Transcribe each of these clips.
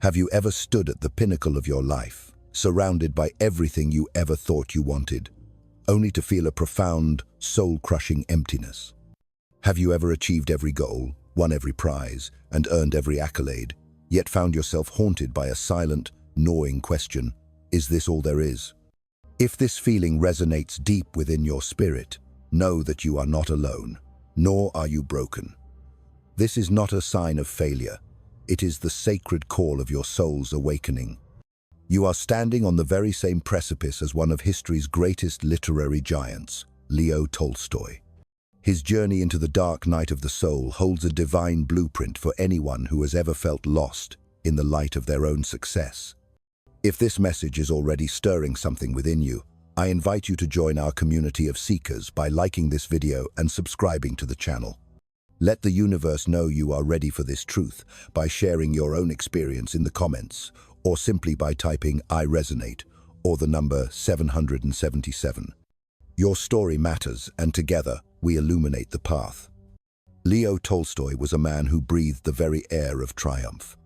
Have you ever stood at the pinnacle of your life, surrounded by everything you ever thought you wanted, only to feel a profound, soul-crushing emptiness? Have you ever achieved every goal, won every prize, and earned every accolade, yet found yourself haunted by a silent, gnawing question, is this all there is? If this feeling resonates deep within your spirit, know that you are not alone, nor are you broken. This is not a sign of failure. It is the sacred call of your soul's awakening. You are standing on the very same precipice as one of history's greatest literary giants, Leo Tolstoy. His journey into the dark night of the soul holds a divine blueprint for anyone who has ever felt lost in the light of their own success. If this message is already stirring something within you, I invite you to join our community of seekers by liking this video and subscribing to the channel. Let the universe know you are ready for this truth by sharing your own experience in the comments, or simply by typing "I resonate" or the number 777. Your story matters, and together we illuminate the path. Leo Tolstoy was a man who breathed the very air of triumph.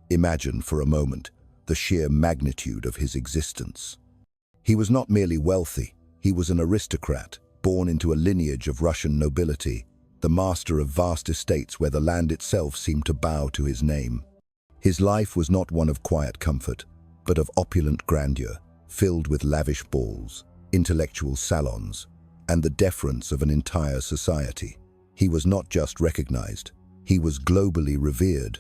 Imagine for a moment the sheer magnitude of his existence. He was not merely wealthy, he was an aristocrat, born into a lineage of Russian nobility, the master of vast estates where the land itself seemed to bow to his name. His life was not one of quiet comfort, but of opulent grandeur, filled with lavish balls, intellectual salons, and the deference of an entire society. He was not just recognized, he was globally revered.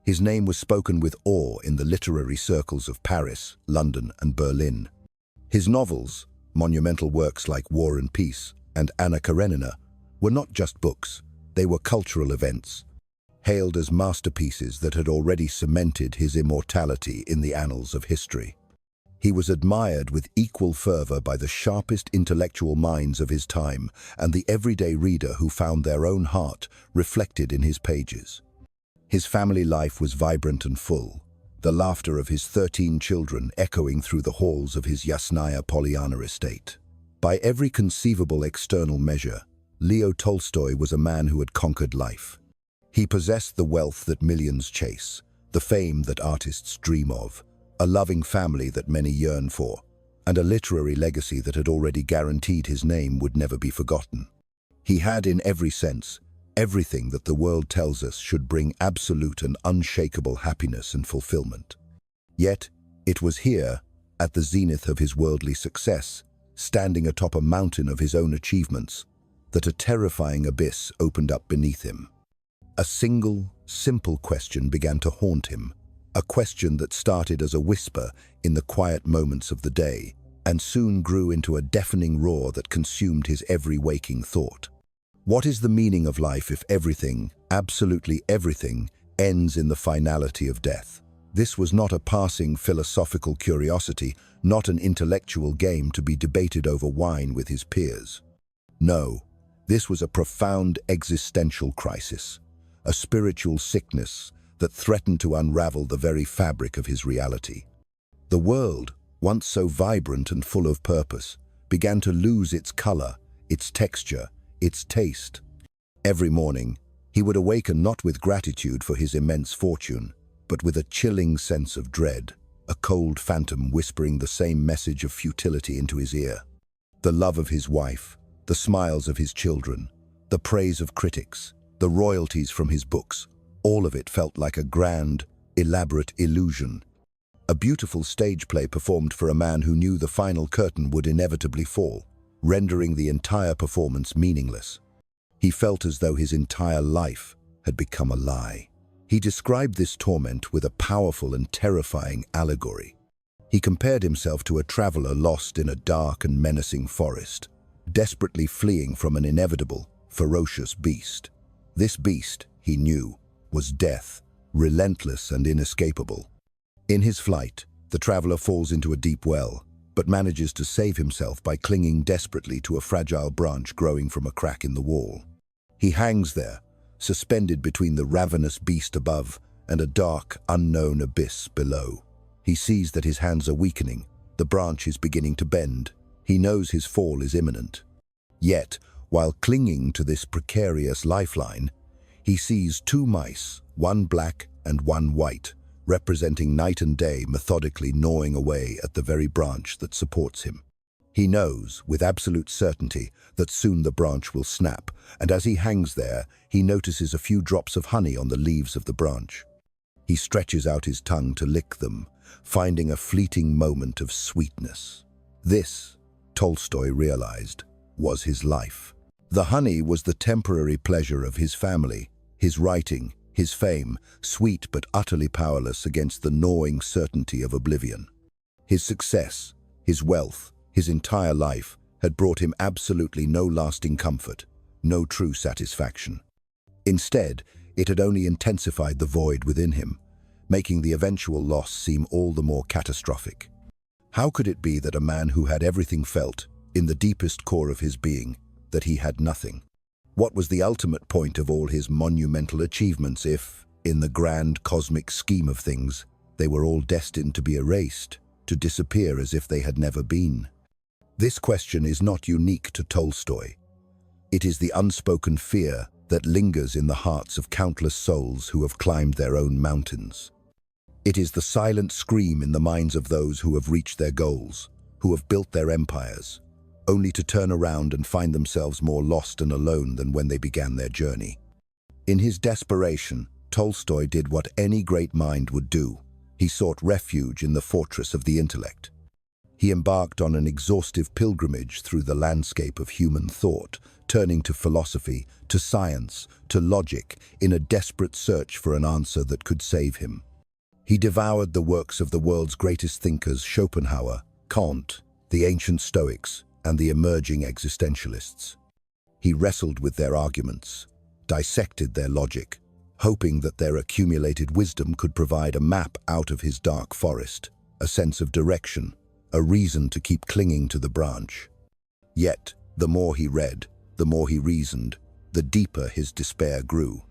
His name was spoken with awe in the literary circles of Paris, London, and Berlin. His novels, monumental works like War and Peace and Anna Karenina, were not just books, they were cultural events, hailed as masterpieces that had already cemented his immortality in the annals of history. He was admired with equal fervor by the sharpest intellectual minds of his time and the everyday reader who found their own heart reflected in his pages. His family life was vibrant and full, the laughter of his 13 children echoing through the halls of his Yasnaya Polyana estate. By every conceivable external measure, Leo Tolstoy was a man who had conquered life. He possessed the wealth that millions chase, the fame that artists dream of, a loving family that many yearn for, and a literary legacy that had already guaranteed his name would never be forgotten. He had, in every sense, everything that the world tells us should bring absolute and unshakable happiness and fulfillment. Yet, it was here, at the zenith of his worldly success, standing atop a mountain of his own achievements, that a terrifying abyss opened up beneath him. A single, simple question began to haunt him, a question that started as a whisper in the quiet moments of the day and soon grew into a deafening roar that consumed his every waking thought. What is the meaning of life if everything, absolutely everything, ends in the finality of death? This was not a passing philosophical curiosity, not an intellectual game to be debated over wine with his peers. No, this was a profound existential crisis, a spiritual sickness that threatened to unravel the very fabric of his reality. The world, once so vibrant and full of purpose, began to lose its color, its texture, its taste. Every morning, he would awaken not with gratitude for his immense fortune, but with a chilling sense of dread, a cold phantom whispering the same message of futility into his ear. The love of his wife, the smiles of his children, the praise of critics, the royalties from his books, all of it felt like a grand, elaborate illusion. A beautiful stage play performed for a man who knew the final curtain would inevitably fall, rendering the entire performance meaningless. He felt as though his entire life had become a lie. He described this torment with a powerful and terrifying allegory. He compared himself to a traveler lost in a dark and menacing forest, desperately fleeing from an inevitable, ferocious beast. This beast, he knew, was death, relentless and inescapable. In his flight, the traveler falls into a deep well, but manages to save himself by clinging desperately to a fragile branch growing from a crack in the wall. He hangs there, suspended between the ravenous beast above and a dark, unknown abyss below. He sees that his hands are weakening, the branch is beginning to bend. He knows his fall is imminent. Yet, while clinging to this precarious lifeline, he sees two mice, one black and one white, representing night and day methodically gnawing away at the very branch that supports him. He knows, with absolute certainty, that soon the branch will snap, and as he hangs there, he notices a few drops of honey on the leaves of the branch. He stretches out his tongue to lick them, finding a fleeting moment of sweetness. This, Tolstoy realized, was his life. The honey was the temporary pleasure of his family, his writing, his fame, sweet but utterly powerless against the gnawing certainty of oblivion. His success, his wealth, his entire life had brought him absolutely no lasting comfort, no true satisfaction. Instead, it had only intensified the void within him, making the eventual loss seem all the more catastrophic. How could it be that a man who had everything felt, in the deepest core of his being, that he had nothing? What was the ultimate point of all his monumental achievements if, in the grand cosmic scheme of things, they were all destined to be erased, to disappear as if they had never been? This question is not unique to Tolstoy. It is the unspoken fear that lingers in the hearts of countless souls who have climbed their own mountains. It is the silent scream in the minds of those who have reached their goals, who have built their empires, only to turn around and find themselves more lost and alone than when they began their journey. In his desperation, Tolstoy did what any great mind would do. He sought refuge in the fortress of the intellect. He embarked on an exhaustive pilgrimage through the landscape of human thought, turning to philosophy, to science, to logic, in a desperate search for an answer that could save him. He devoured the works of the world's greatest thinkers, Schopenhauer, Kant, the ancient Stoics, and the emerging existentialists. He wrestled with their arguments, dissected their logic, hoping that their accumulated wisdom could provide a map out of his dark forest, a sense of direction, a reason to keep clinging to the branch. Yet, the more he read, the more he reasoned, the deeper his despair grew.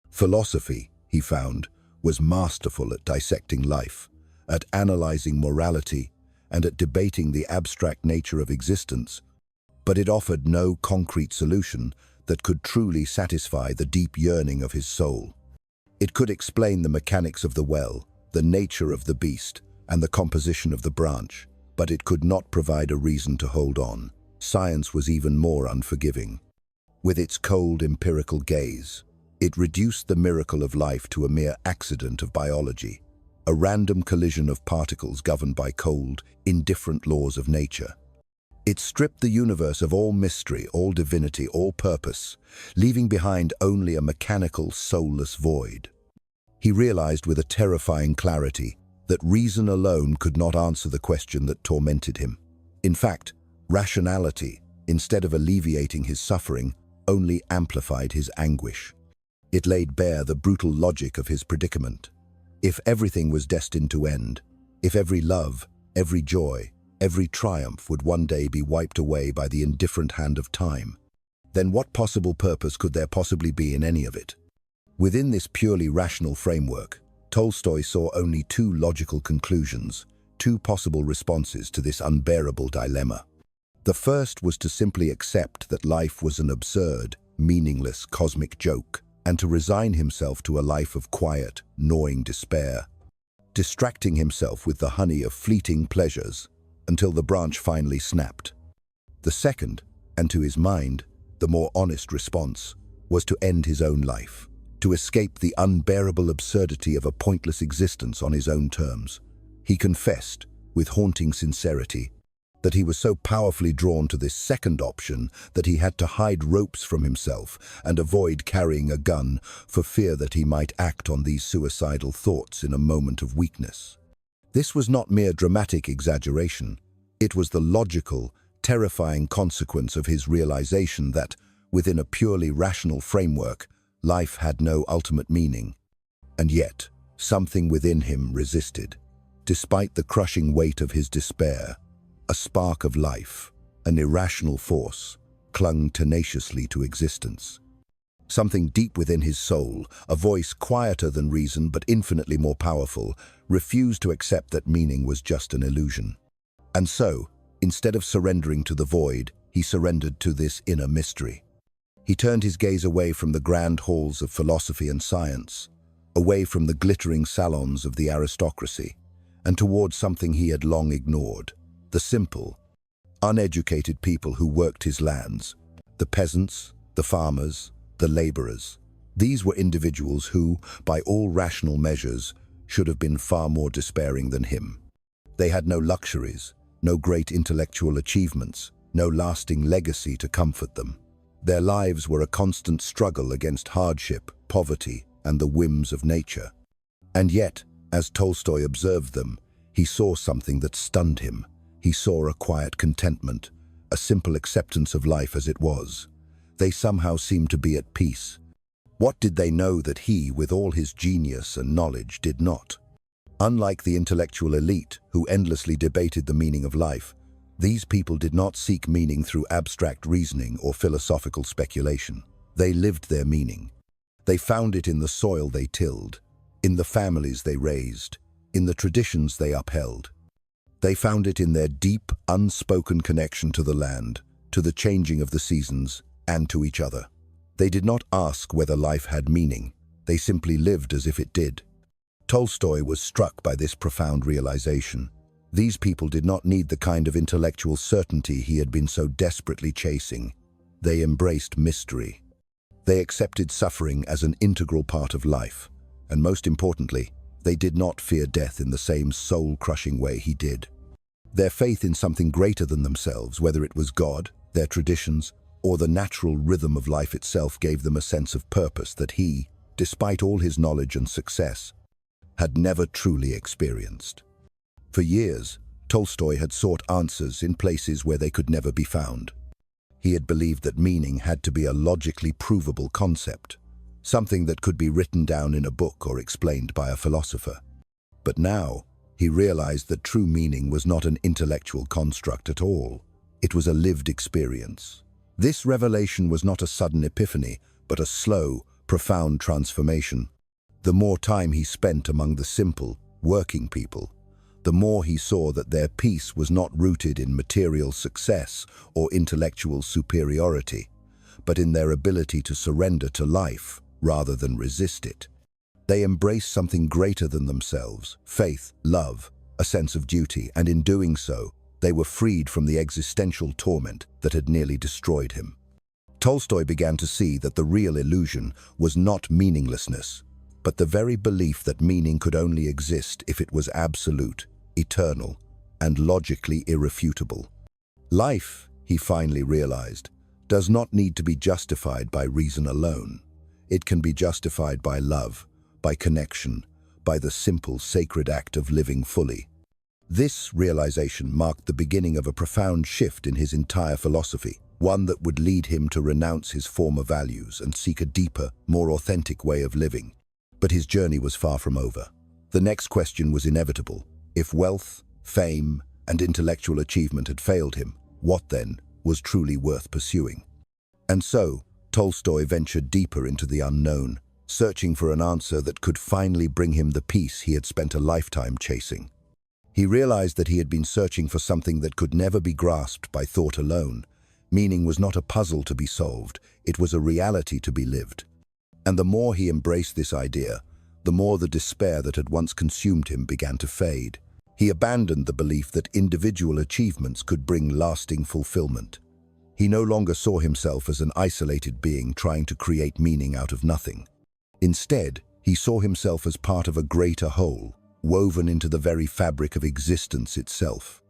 Philosophy, he found, was masterful at dissecting life, at analyzing morality, and at debating the abstract nature of existence, but it offered no concrete solution that could truly satisfy the deep yearning of his soul. It could explain the mechanics of the well, the nature of the beast, and the composition of the branch, but it could not provide a reason to hold on. Science was even more unforgiving. With its cold empirical gaze, it reduced the miracle of life to a mere accident of biology, a random collision of particles governed by cold, indifferent laws of nature. It stripped the universe of all mystery, all divinity, all purpose, leaving behind only a mechanical, soulless void. He realized with a terrifying clarity that reason alone could not answer the question that tormented him. In fact, rationality, instead of alleviating his suffering, only amplified his anguish. It laid bare the brutal logic of his predicament. If everything was destined to end, if every love, every joy, every triumph would one day be wiped away by the indifferent hand of time, then what possible purpose could there possibly be in any of it? Within this purely rational framework, Tolstoy saw only two logical conclusions, two possible responses to this unbearable dilemma. The first was to simply accept that life was an absurd, meaningless cosmic joke, and to resign himself to a life of quiet, gnawing despair, distracting himself with the honey of fleeting pleasures until the branch finally snapped. The second, and to his mind, the more honest response, was to end his own life, to escape the unbearable absurdity of a pointless existence on his own terms. He confessed, with haunting sincerity, that he was so powerfully drawn to this second option that he had to hide ropes from himself and avoid carrying a gun for fear that he might act on these suicidal thoughts in a moment of weakness. This was not mere dramatic exaggeration. It was the logical, terrifying consequence of his realization that, within a purely rational framework, life had no ultimate meaning. And yet, something within him resisted. Despite the crushing weight of his despair, a spark of life, an irrational force, clung tenaciously to existence. Something deep within his soul, a voice quieter than reason but infinitely more powerful, refused to accept that meaning was just an illusion. And so, instead of surrendering to the void, he surrendered to this inner mystery. He turned his gaze away from the grand halls of philosophy and science, away from the glittering salons of the aristocracy, and towards something he had long ignored: the simple, uneducated people who worked his lands, the peasants, the farmers, the laborers. These were individuals who, by all rational measures, should have been far more despairing than him. They had no luxuries, no great intellectual achievements, no lasting legacy to comfort them. Their lives were a constant struggle against hardship, poverty, and the whims of nature. And yet, as Tolstoy observed them, he saw something that stunned him. He saw a quiet contentment, a simple acceptance of life as it was. They somehow seemed to be at peace. What did they know that he, with all his genius and knowledge, did not? Unlike the intellectual elite, who endlessly debated the meaning of life, these people did not seek meaning through abstract reasoning or philosophical speculation. They lived their meaning. They found it in the soil they tilled, in the families they raised, in the traditions they upheld. They found it in their deep, unspoken connection to the land, to the changing of the seasons, and to each other. They did not ask whether life had meaning. They simply lived as if it did. Tolstoy was struck by this profound realization. These people did not need the kind of intellectual certainty he had been so desperately chasing. They embraced mystery. They accepted suffering as an integral part of life. And most importantly, they did not fear death in the same soul-crushing way he did. Their faith in something greater than themselves, whether it was God, their traditions, or the natural rhythm of life itself, gave them a sense of purpose that he, despite all his knowledge and success, had never truly experienced. For years, Tolstoy had sought answers in places where they could never be found. He had believed that meaning had to be a logically provable concept, something that could be written down in a book or explained by a philosopher. But now, he realized that true meaning was not an intellectual construct at all. It was a lived experience. This revelation was not a sudden epiphany, but a slow, profound transformation. The more time he spent among the simple, working people, the more he saw that their peace was not rooted in material success or intellectual superiority, but in their ability to surrender to life rather than resist it. They embraced something greater than themselves: faith, love, a sense of duty, and in doing so, they were freed from the existential torment that had nearly destroyed him. Tolstoy began to see that the real illusion was not meaninglessness, but the very belief that meaning could only exist if it was absolute, eternal, and logically irrefutable. Life, he finally realized, does not need to be justified by reason alone. It can be justified by love, by connection, by the simple, sacred act of living fully. This realization marked the beginning of a profound shift in his entire philosophy, one that would lead him to renounce his former values and seek a deeper, more authentic way of living. But his journey was far from over. The next question was inevitable. If wealth, fame, and intellectual achievement had failed him, what then was truly worth pursuing? And so, Tolstoy ventured deeper into the unknown, searching for an answer that could finally bring him the peace he had spent a lifetime chasing. He realized that he had been searching for something that could never be grasped by thought alone. Meaning was not a puzzle to be solved, it was a reality to be lived. And the more he embraced this idea, the more the despair that had once consumed him began to fade. He abandoned the belief that individual achievements could bring lasting fulfillment. He no longer saw himself as an isolated being trying to create meaning out of nothing. Instead, he saw himself as part of a greater whole, woven into the very fabric of existence itself.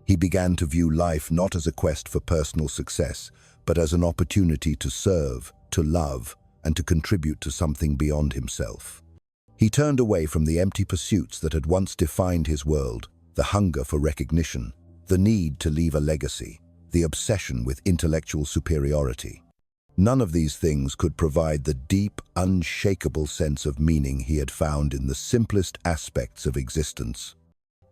He began to view life not as a quest for personal success, but as an opportunity to serve, to love, and to contribute to something beyond himself. He turned away from the empty pursuits that had once defined his world: the hunger for recognition, the need to leave a legacy, the obsession with intellectual superiority. None of these things could provide the deep, unshakable sense of meaning he had found in the simplest aspects of existence.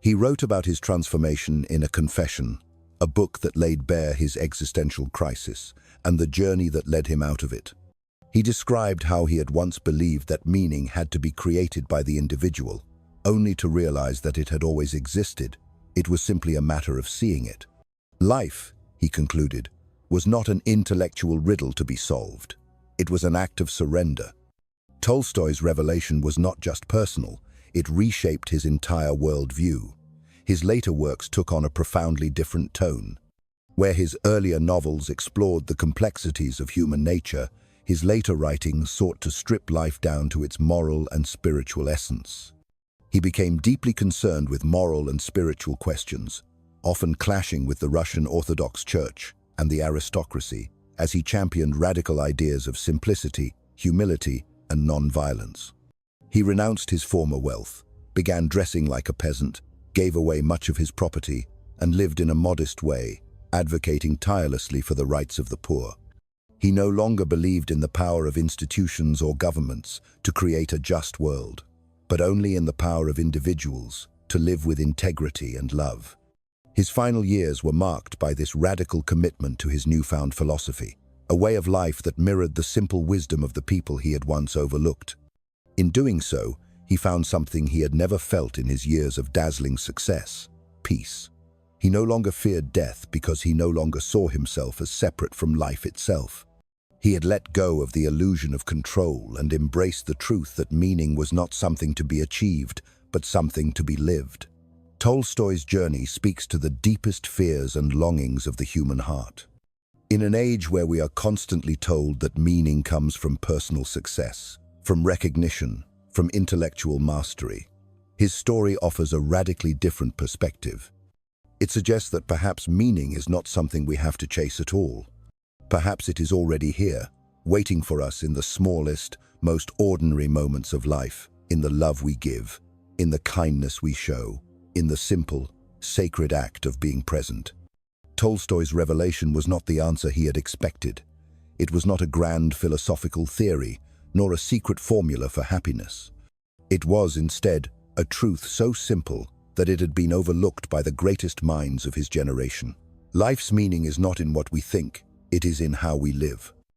He wrote about his transformation in A Confession, a book that laid bare his existential crisis and the journey that led him out of it. He described how he had once believed that meaning had to be created by the individual, only to realize that it had always existed. It was simply a matter of seeing it. Life, he concluded, was not an intellectual riddle to be solved. It was an act of surrender. Tolstoy's revelation was not just personal, it reshaped his entire worldview. His later works took on a profoundly different tone. Where his earlier novels explored the complexities of human nature, his later writings sought to strip life down to its moral and spiritual essence. He became deeply concerned with moral and spiritual questions, often clashing with the Russian Orthodox Church and the aristocracy, as he championed radical ideas of simplicity, humility, and non-violence. He renounced his former wealth, began dressing like a peasant, gave away much of his property, and lived in a modest way, advocating tirelessly for the rights of the poor. He no longer believed in the power of institutions or governments to create a just world, but only in the power of individuals to live with integrity and love. His final years were marked by this radical commitment to his newfound philosophy, a way of life that mirrored the simple wisdom of the people he had once overlooked. In doing so, he found something he had never felt in his years of dazzling success: peace. He no longer feared death because he no longer saw himself as separate from life itself. He had let go of the illusion of control and embraced the truth that meaning was not something to be achieved, but something to be lived. Tolstoy's journey speaks to the deepest fears and longings of the human heart. In an age where we are constantly told that meaning comes from personal success, from recognition, from intellectual mastery, his story offers a radically different perspective. It suggests that perhaps meaning is not something we have to chase at all. Perhaps it is already here, waiting for us in the smallest, most ordinary moments of life, in the love we give, in the kindness we show, in the simple, sacred act of being present. Tolstoy's revelation was not the answer he had expected. It was not a grand philosophical theory, nor a secret formula for happiness. It was, instead, a truth so simple that it had been overlooked by the greatest minds of his generation. Life's meaning is not in what we think, it is in how we live.